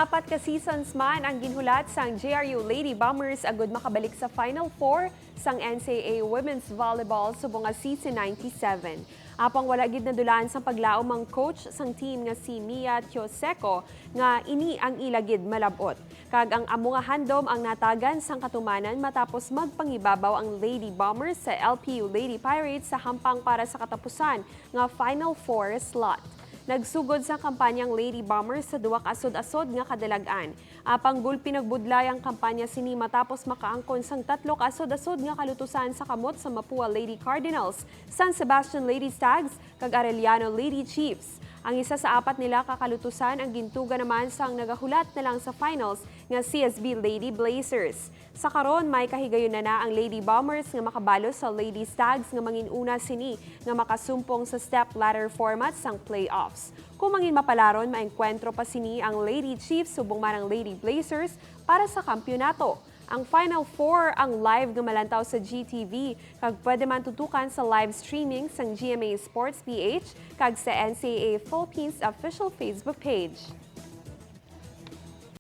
Apat ka seasons man ang ginhulat sang JRU Lady Bombers agud makabalik sa Final Four sang NCAA Women's Volleyball subong nga season 97. Apang wala gid nadulaan sang paglaom ang coach sang team nga si Mia Tioseco nga ini ang ilagid malabot. Kag ang amo nga handom ang natagan sang katumanan matapos magpangibabaw ang Lady Bombers sa LPU Lady Pirates sa hampang para sa katapusan nga Final Four slot. Nagsugod sa kampanyang Lady Bombers sa duwa ka asod-asod nga kadalagan. Apang gulpi nagbudlay ang kampanya sini matapos makaangkon sang 3 ka asod-asod nga kalutusan sa kamot sa Mapua Lady Cardinals, San Sebastian Lady Stags, kag Arellano Lady Chiefs. Ang isa sa apat nila kakalutusan ang gintuga naman sang nagahulat na lang sa finals nga CSB Lady Blazers. Sa karon may kahigayon na ang Lady Bombers nga makabalo sa Lady Stags nga manginuna sini nga makasumpong sa step ladder format sang playoffs. Kung mangin mapalaron, maengkwentro pa sini ang Lady Chiefs subong man ang Lady Blazers para sa kampyonato. Ang Final Four ang live nga malantaw sa GTV kag pwede man tutukan sa live streaming sang GMA Sports PH kag sa NCAA Philippines official Facebook page.